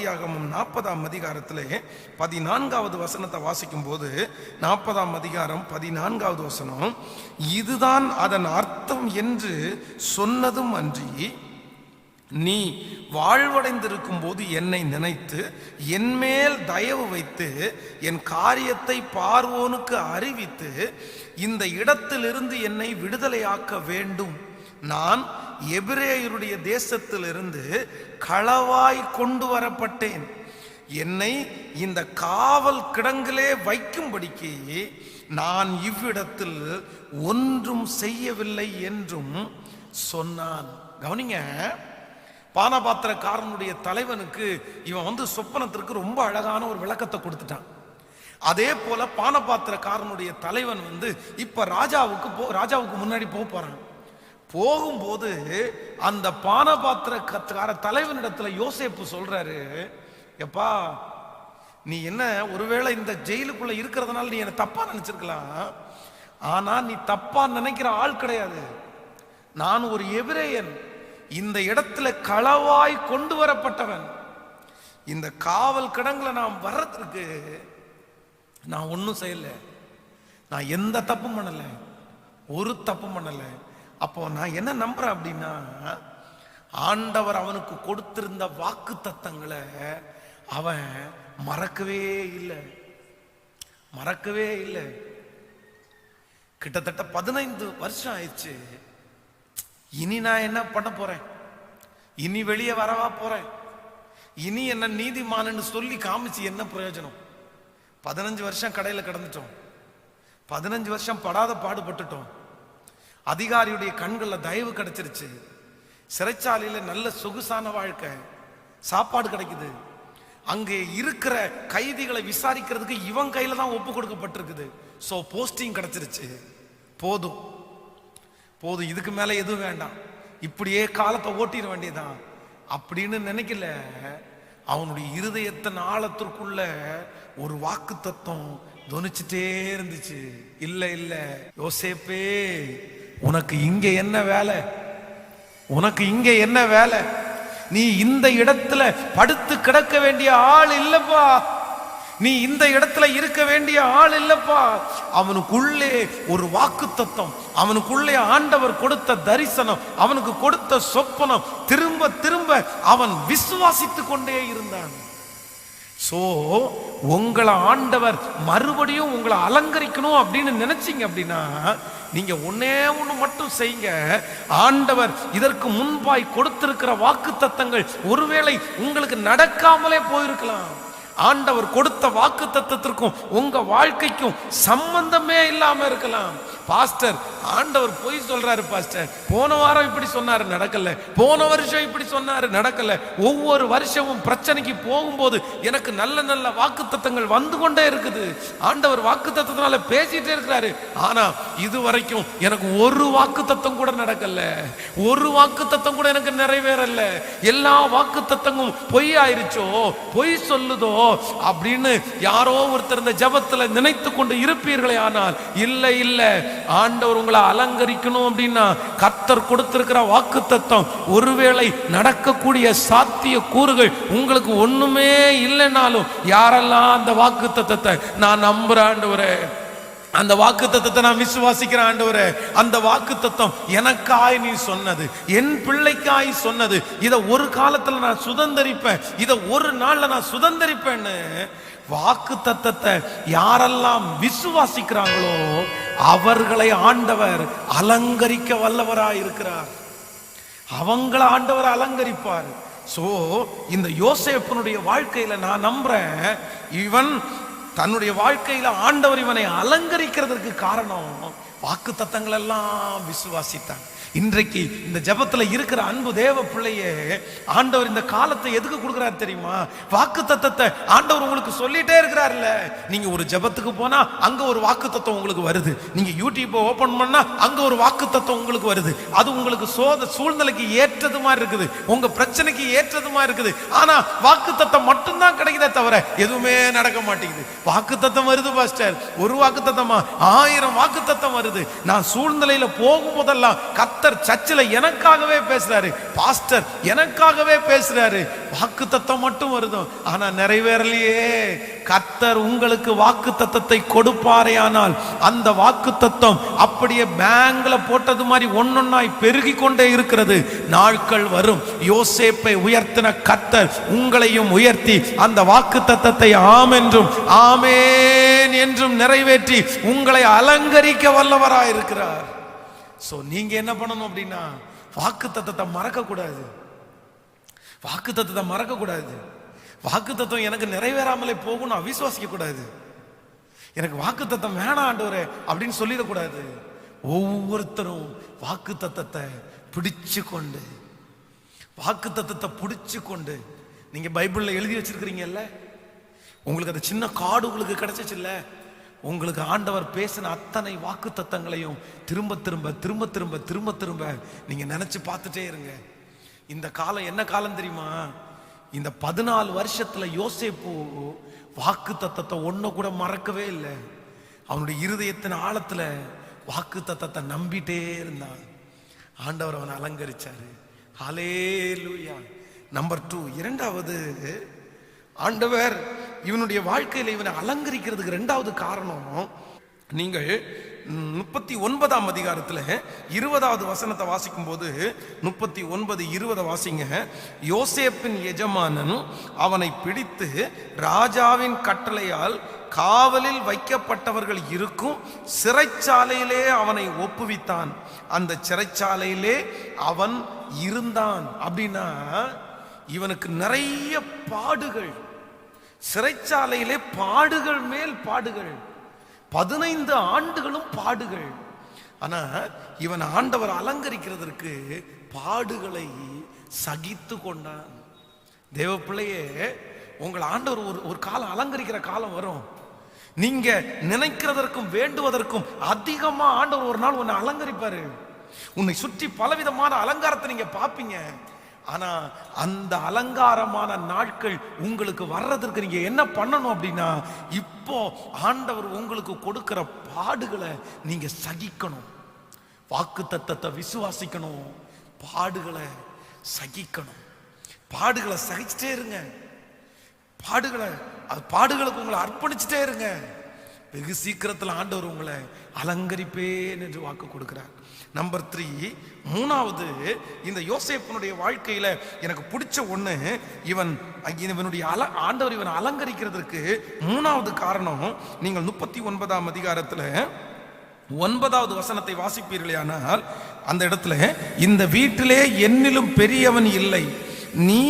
ஆதியாகமம் 40ஆம் அதிகாரத்திலே 14வது வசனத்தை வாசிக்கும் போது 40ஆம் அதிகாரம் 14வது வசனம், இதுதான் அதன் அர்த்தம் என்று சொன்னதும் அன்றி, நீ வாழ்வடைந்திருக்கும் போது என்னை நினைத்து என்மேல் தயவு வைத்து என் காரியத்தை பார்வோனுக்கு அறிவித்து இந்த இடத்திலிருந்து என்னை விடுதலையாக்க வேண்டும். நான் எபிரேயருடைய தேசத்திலிருந்து களவாய் கொண்டு வரப்பட்டேன். என்னை இந்த காவல் கிடங்கிலே வைக்கும்படிக்கு நான் இவ்விடத்தில் ஒன்றும் செய்யவில்லை என்றும் சொன்னான். கவனிங்க, பானபாத்திரக்காரனுடைய தலைவனுக்கு இவன் சொப்பனத்திற்கு ரொம்ப அழகான ஒரு விளக்கத்தை கொடுத்துட்டான். அதே போல பானபாத்திரக்காரனுடைய தலைவன் இப்ப ராஜாவுக்கு முன்னாடி போறான். போகும்போது அந்த பானபாத்திரக்கார தலைவனிடத்துல யோசேப்பு சொல்றாரு, எப்பா நீ என்ன ஒருவேளை இந்த ஜெயிலுக்குள்ள இருக்கிறதுனால நீ என்ன தப்பா நினைச்சிருக்கலாம், ஆனா நீ தப்பா நினைக்கிற ஆள் கிடையாது. நான் ஒரு எபிரேயன், இந்த இடத்துல களவாய் கொண்டு வரப்பட்டவன். இந்த காவல் கிடங்குல நான் வர்றதுக்கு நான் ஒன்னும் செய்யல, நான் எந்த தப்பும் பண்ணல, ஒரு தப்பும் பண்ணல. அப்போ நான் என்ன நம்புறேன் அப்படின்னா, ஆண்டவர் அவனுக்கு கொடுத்திருந்த வாக்கு தத்தங்களை அவன் மறக்கவே இல்லை. கிட்டத்தட்ட 15 வருஷம் ஆயிடுச்சு. இனி நான் என்ன பண்ண போறேன்? இனி வெளியே வரவா போறேன்? இனி என்ன நீதிமான்னு சொல்லி காமிச்சு என்ன பிரயோஜனம்? 15 வருஷம் கடையில் கிடந்துட்டோம், 15 வருஷம் படாத பாடுபட்டுட்டோம். அதிகாரியுடைய கண்களில் தயவு கிடைச்சிருச்சு, சிறைச்சாலையில நல்ல சொகுசான வாழ்க்கை, சாப்பாடு கிடைக்குது, அங்கே இருக்கிற கைதிகளை விசாரிக்கிறதுக்கு இவன் கையில தான் ஒப்பு கொடுக்கப்பட்டிருக்குது. சோ போஸ்டிங் கிடைச்சிருச்சு. போதும், இதுக்கு மேல எதுவும் வேண்டாம், இப்படியே காலத்தை ஓட்டிட வேண்டியதான் அப்படின்னு நினைக்கல. அவனுடைய இருதயத்தின் ஆழத்திற்குள்ள ஒரு வாக்கு தத்துவம் தொனிச்சுட்டே இருந்துச்சு. இல்ல யோசேப்பே, உனக்கு இங்க என்ன வேலை? நீ இந்த இடத்துல படுத்து கிடக்க வேண்டிய ஆள் இல்லப்பா, நீ இந்த இடத்துல இருக்க வேண்டிய ஆள் இல்லப்பா. அவனுக்குள்ளே ஒரு வாக்கு தத்துவம், அவனுக்குள்ளே ஆண்டவர் கொடுத்த தரிசனம், அவனுக்கு கொடுத்த சொப்பனம் திரும்ப திரும்ப அவன் விசுவாசித்து கொண்டே இருந்தான். சோ உங்களை ஆண்டவர் மறுபடியும் உங்களை அலங்கரிக்கணும் அப்படின்னு நினைச்சீங்க அப்படின்னா, நீங்க ஒன்னே ஒண்ணு மட்டும் செய்யுங்க. ஆண்டவர் இதற்கு முன்பாய் கொடுத்திருக்கிற வாக்கு தத்தங்கள் ஒருவேளை உங்களுக்கு நடக்காமலே போயிருக்கலாம். ஆண்டவர் கொடுத்த வாக்கு தத்தத்திற்கும் உங்க வாழ்க்கைக்கும் சம்பந்தமே இல்லாம இருக்கலாம். பாஸ்டர், ஆண்டவர் பொய் சொல்றாரு பாஸ்டர், போன வாரம் இப்படி சொன்னாரு நடக்கல, போன வருஷம் இப்படி சொன்னாரு நடக்கல. ஒவ்வொரு வருஷமும் பிரச்சனைக்கு போகும்போது எனக்கு நல்ல நல்ல வாக்கு தத்தங்கள் வந்து கொண்டே இருக்குது. ஆண்டவர் வாக்கு தத்தத்தினால பேசிட்டே இருக்கிறாரு. ஆனா இதுவரைக்கும் எனக்கு ஒரு வாக்கு தத்தம் கூட நடக்கல, ஒரு வாக்கு தத்தம் கூட எனக்கு நிறைவேறல. எல்லா வாக்கு தத்தங்களும் பொய் ஆயிருச்சோ, பொய் சொல்லுதோ அப்படின்னு யாரோ ஒருத்தர் இந்த ஜபத்துல நினைத்து கொண்டு இருப்பீர்களே. ஆனால் இல்ல, ஆண்டவர் உங்களை அலங்கரிக்கணும் அப்படின்னா கர்த்தர் கொடுத்திருக்கிற வாக்கு தத்தம் ஒருவேளை நடக்கக்கூடிய சாத்திய கூறுகள் உங்களுக்கு ஒண்ணுமே இல்லைனாலும், யாரெல்லாம் அந்த வாக்கு தத்தத்தை நான் நம்புறேன் ஆண்டவரே, அந்த வாக்கு தத்தத்தை நான் விசுவாசிக்கிறேன் ஆண்டவரே, அந்த வாக்கு தத்தம் எனக்காய் நீ சொன்னது, என் பிள்ளைக்காய் சொன்னது, இதை ஒரு காலத்துல நான் சுதந்தரிப்பேன், இதை ஒரு நாள்ல நான் சுதந்தரிப்பேன்னு வாக்கு தத்தத்தை யாரெல்லாம் விசுவாசிக்கிறாங்களோ அவர்களை ஆண்டவர் அலங்கரிக்க வல்லவராய் இருக்கிறார். அவங்கள ஆண்டவர் அலங்கரிப்பார். சோ இந்த யோசேப்பினுடைய வாழ்க்கையில நான் நம்புறேன், இவன் தன்னுடைய வாழ்க்கையில ஆண்டவர் இவனை அலங்கரிக்கிறதுக்கு காரணம் வாக்கு தத்தங்கள் எல்லாம் விசுவாசித்தான். இன்றைக்கு இந்த ஜபத்துல இருக்கிற அன்பு தேவ பிள்ளையே, ஆண்டவர் இந்த காலத்தை எதுக்கு கொடுக்கிறார் தெரியுமா? வாக்கு தத்தத்தை ஆண்டவர் உங்களுக்கு சொல்லிட்டே இருக்கிறார்ல. நீங்க ஒரு ஜபத்துக்கு போனா அங்க ஒரு வாக்கு தத்துவம் உங்களுக்கு வருது, நீங்க யூடியூப் ஓபன் பண்ணா அங்க ஒரு வாக்கு தத்துவம் உங்களுக்கு வருது. அது உங்களுக்கு சூழ்நிலைக்கு ஏற்றது மாதிரி இருக்குது, உங்க பிரச்சனைக்கு ஏற்றது மாதிரி இருக்குது. ஆனா வாக்கு தத்தம் மட்டும்தான் கிடைக்குதே தவிர எதுவுமே நடக்க மாட்டேங்குது. வாக்கு தத்தம் வருது பாஸ்டர், ஒரு வாக்கு தத்தமா 1000 வாக்கு தத்தம் வருது. வருது. நான் சூழ்நிலையில போகும்போதெல்லாம் கர்த்தர் சர்ச்சில் எனக்காகவே பேசுறாரு, பாஸ்டர் எனக்காகவே பேசுறாரு. வாக்குத்தத்தம் மட்டும் வருது, ஆனா நிறைவேறலையே. கர்த்தர் உங்களுக்கு வாக்குத்தத்தத்தை கொடுப்பாரே, ஆனால் அந்த வாக்குத்தத்தம் அப்படியே பேங்க்ல போட்டது மாதிரி ஒன்னொன்னாய் பெருகி கொண்டே இருக்கிறது. நாட்கள் வரும், யோசேப்பை உயர்த்தின கர்த்தர் உங்களையும் உயர்த்தி அந்த வாக்குத்தத்தத்தை ஆம் என்றும் ஆமேன் என்றும் நிறைவேற்றி உங்களை அலங்கரிக்க வல்லவராயிருக்கிறார். சோ நீங்க என்ன பண்ணணும் அப்படின்னா, வாக்குத்தத்தத்தை மறக்க கூடாது. வாக்குத்தத்தத்தை மறக்க கூடாது. வாக்குத்தத்தம் எனக்கு நிறைவேறாமலே போகும் அவிசுவாசிக்க கூடாது. எனக்கு வாக்குத்தத்தம் வேணாம் ஆண்டவரே அப்படின்னு சொல்லிடக்கூடாது. ஒவ்வொருத்தரும் வாக்குத்தத்தத்தை பிடிச்சு கொண்டு, வாக்குத்தத்தத்தை பிடிச்சு கொண்டு, நீங்க பைபிள்ல எழுதி வச்சிருக்கிறீங்கல்ல, உங்களுக்கு அந்த சின்ன கார்டு உங்களுக்கு கிடைச்சிச்சு இல்ல, உங்களுக்கு ஆண்டவர் பேசின அத்தனை வாக்குத்தத்தங்களையும் திரும்ப திரும்ப திரும்ப திரும்ப திரும்ப திரும்ப நீங்க நினைச்சு பார்த்துட்டே இருங்க. இந்த காலம் என்ன காலம் தெரியுமா? இந்த 14 வருஷத்துல யோசேப்பு வாக்குத்தத்தத்தை ஒண்ணு கூட மறக்கவே இல்லை. அவனுடைய இருதயத்தின் ஆழத்துல வாக்குத்தத்தத்தை நம்பிட்டே இருந்தான். ஆண்டவர் அவனை அலங்கரிச்சாரு. ஹல்லேலூயா. நம்பர் 2, இரண்டாவது, ஆண்டவர் இவனுடைய வாழ்க்கையில இவனை அலங்கரிக்கிறதுக்கு இரண்டாவது காரணம், நீங்கள் 39ஆம் அதிகாரத்துல 20வது வசனத்தை வாசிக்கும் போது 39:20 வாசிங்க. யோசேப்பின் எஜமானன் அவனை பிடித்து ராஜாவின் கட்டளையால் காவலில் வைக்கப்பட்டவர்கள் இருக்கும் சிறைச்சாலையிலே அவனை ஒப்புவித்தான். அந்த சிறைச்சாலையிலே அவன் இருந்தான். அப்படின்னா இவனுக்கு நிறைய பாடுகள், சிறைச்சாலையிலே பாடுகள் மேல் பாடுகள், 15 ஆண்டுகளும் பாடுகள். ஆனா இவன் ஆண்டவர் அலங்கரிக்கிறதற்கு பாடுகளை சகித்து கொண்டான். தேவ பிள்ளையே, உங்கள் ஆண்டவர் ஒரு காலம் அலங்கரிக்கிற காலம் வரும். நீங்க நினைக்கிறதற்கும் வேண்டுவதற்கும் அதிகமா ஆண்டவர் ஒரு நாள் உன்னை அலங்கரிப்பாரு. உன்னை சுற்றி பலவிதமான அலங்காரத்தை நீங்க பாப்பீங்க. ஆனா அந்த அலங்காரமான நாட்கள் உங்களுக்கு வர்றதற்கு நீங்க என்ன பண்ணணும் அப்படின்னா, இப்போ ஆண்டவர் உங்களுக்கு கொடுக்கிற பாடுகளை நீங்க சகிக்கணும். வாக்குத்தத்தத்தை விசுவாசிக்கணும், பாடுகளை சகிக்கணும். பாடுகளை சகிச்சுட்டே இருங்க. பாடுகளுக்கு உங்களை அர்ப்பணிச்சுட்டே இருங்க. வெகு சீக்கிரத்தில் ஆண்டவர் உங்களை அலங்கரிப்பேன் என்று வாக்கு கொடுக்கிறார். நம்பர் 3, மூணாவது, இந்த யோசேப்பினுடைய வாழ்க்கையில எனக்கு பிடிச்ச ஒண்ணு, இவனுடைய ஆண்டவர் இவனை அலங்கரிக்கிறதுக்கு மூணாவது காரணம். நீங்கள் 39ஆம் அதிகாரத்துல 9வது வசனத்தை வாசிப்பீர்களானால் அந்த இடத்துல, இந்த வீட்டிலே என்னிலும் பெரியவன் இல்லை, நீ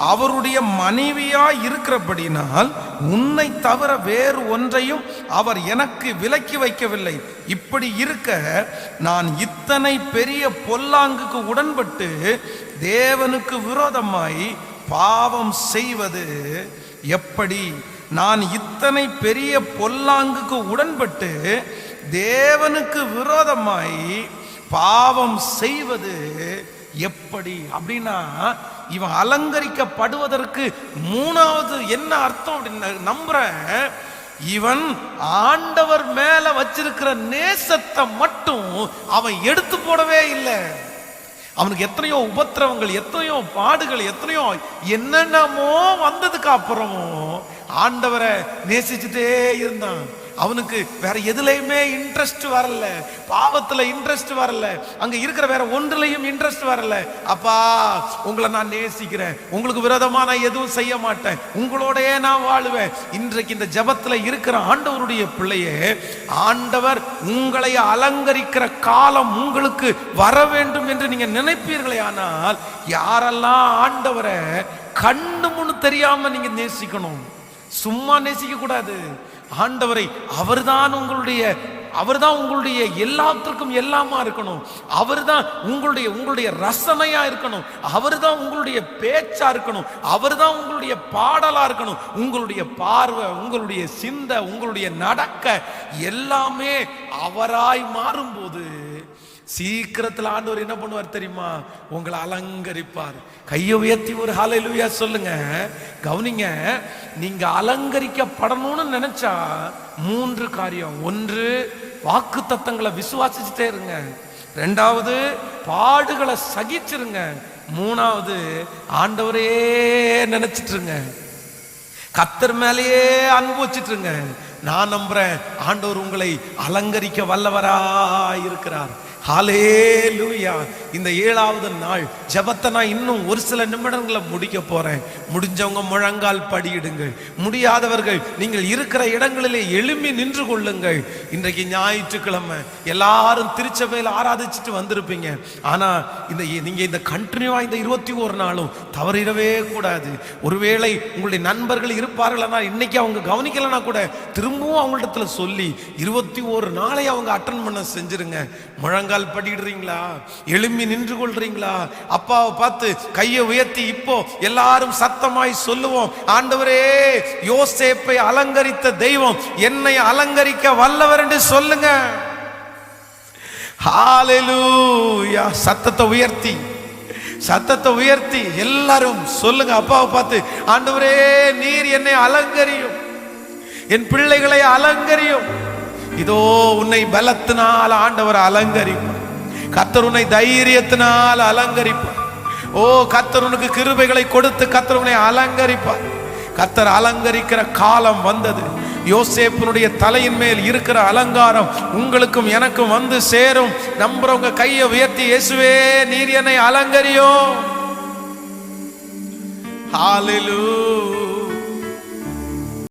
அவருடைய மனைவியா இருக்கிறபடினால் உன்னை தவிர வேறு ஒன்றையும் அவர் எனக்கு விலக்கி வைக்கவில்லை. இப்படி இருக்க நான் இத்தனை பெரிய பொல்லாங்குக்கு உடன்பட்டு தேவனுக்கு விரோதமாய் பாவம் செய்வது எப்படி? நான் இத்தனை பெரிய பொல்லாங்குக்கு உடன்பட்டு தேவனுக்கு விரோதமாய் பாவம் செய்வது எப்படி? அப்படின்னா இவன் அலங்கரிக்கப்படுவதற்கு மூணாவது என்ன அர்த்தம் அப்படின்னு நம்புறேன். இவன் ஆண்டவர் மேல வச்சிருக்கிற நேசத்தை மட்டும் அவன் எடுத்து போடவே இல்லை. அவனுக்கு எத்தனையோ உபத்திரவங்கள், எத்தனையோ பாடுகள், எத்தனையோ என்னென்னமோ வந்ததுக்கு அப்புறமும் ஆண்டவரை நேசிச்சுட்டே இருந்தான். அவனுக்கு வேற எதுலையுமே இன்ட்ரெஸ்ட் வரல, பாவத்துல இன்ட்ரெஸ்ட் வரல, அங்க இருக்கிற வேற ஒன்றுலையும் இன்ட்ரெஸ்ட் வரல. அப்பா, உங்களை நான் நேசிக்கிறேன், உங்களுக்கு விரோதமா நான் எதுவும் செய்ய மாட்டேன், உங்களோடயே நான் வாழுவேன். இன்றைக்கு இந்த ஜெபத்துல இருக்கிற ஆண்டவருடைய பிள்ளையே, ஆண்டவர் உங்களை அலங்கரிக்கிற காலம் உங்களுக்கு வர வேண்டும் என்று நீங்க நினைப்பீர்களே, ஆனால் யாரெல்லாம் ஆண்டவரை கண்ணு முன்னு தெரியாம நீங்க நேசிக்கணும். சும்மா நேசிக்க கூடாது. ஆண்டவரை அவர்தான் உங்களுடைய எல்லாத்திற்கும் எல்லாமா இருக்கணும். அவர்தான் உங்களுடைய ரசனையா இருக்கணும். அவர்தான் உங்களுடைய பேச்சா இருக்கணும். அவர்தான் உங்களுடைய பாடலா இருக்கணும். உங்களுடைய பார்வை, உங்களுடைய சிந்தை, உங்களுடைய நடக்க எல்லாமே அவராய் மாறும்போது சீக்கிரத்தில் ஆண்டவர் என்ன பண்ணுவார் தெரியுமா? உங்களை அலங்கரிப்பார். கையை உயர்த்தி ஒரு ஹல்லேலூயா சொல்லுங்க. கவனிங்க, நீங்க அலங்கரிக்கப்படணும்னு நினைச்சா 3 காரியம். 1, வாக்குத்தத்தங்களை விசுவாசிச்சுட்டே இருங்க. ரெண்டாவது, பாடுகளை சகிச்சிருங்க. மூணாவது, ஆண்டவரே நினைச்சிட்டுருங்க. கர்த்தர் மேலேயே அன்பு வச்சிட்டுருங்க. நான் நம்புறேன், ஆண்டவர் உங்களை அலங்கரிக்க வல்லவரா இருக்கிறார். ஹல்லேலூயா. இந்த 7வது நாள் ஜெபத்தை நான் இன்னும் ஒரு சில நிமிடங்களை முடிக்க போறேன். முடிஞ்சவங்க முழங்கால் படியிடுங்கள். முடியாதவர்கள் நீங்கள் இருக்கிற இடங்களிலே எழும்பி நின்று கொள்ளுங்கள். இன்றைக்கு ஞாயிற்றுக்கிழமை, எல்லாரும் திருச்சபையில் ஆராதிச்சுட்டு வந்திருப்பீங்க. ஆனா நீங்க இந்த கண்டினியூவா இந்த 21 நாளும் தவறிடவே கூடாது. ஒருவேளை உங்களுடைய நண்பர்கள் இருப்பார்களா, இன்னைக்கு அவங்க கவனிக்கலன்னா கூட திரும்பவும் அவங்கள்ட்ட சொல்லி 21 நாளை அவங்க அட்டன் பண்ண செஞ்சிருங்க. முழங்கால் படிடுறீங்களா? எழும்பி நின்று கொள்றீங்களா? அப்பாவை பார்த்து கையை உயர்த்தி இப்போ எல்லாரும் சத்தமாய் சொல்லுவோம், ஆண்டவரே, யோசேப்பை அலங்கரித்த தெய்வம் என்னை அலங்கரிக்க வல்லவர் என்று சொல்லுங்க. ஹல்லேலூயா. சத்தத்தை உயர்த்தி எல்லாரும் சொல்லுங்க. அப்பாவை பார்த்து, ஆண்டவரே, நீர் என்னை அலங்கரியும், என் பிள்ளைகளை அலங்கரியும். இதோ உன்னை பலத்தினால் ஆண்டவர் அலங்கரிப்பார். கர்த்தர் உன்னை தைரியத்தினால் அலங்கரிப்பார். ஓ, கர்த்தர் உனக்கு கிருபைகளை கொடுத்து கர்த்தர் உன்னை அலங்கரிப்பார். கர்த்தர் அலங்கரிக்கிற காலம் வந்தது. யோசேப்பினுடைய தலையின் மேல் இருக்கிற அலங்காரம் உங்களுக்கும் எனக்கும் வந்து சேரும். நம்புறவங்க கையை உயர்த்தி, இயேசுவே, நீர் என்னை அலங்கரியும். ஹல்லேலூயா.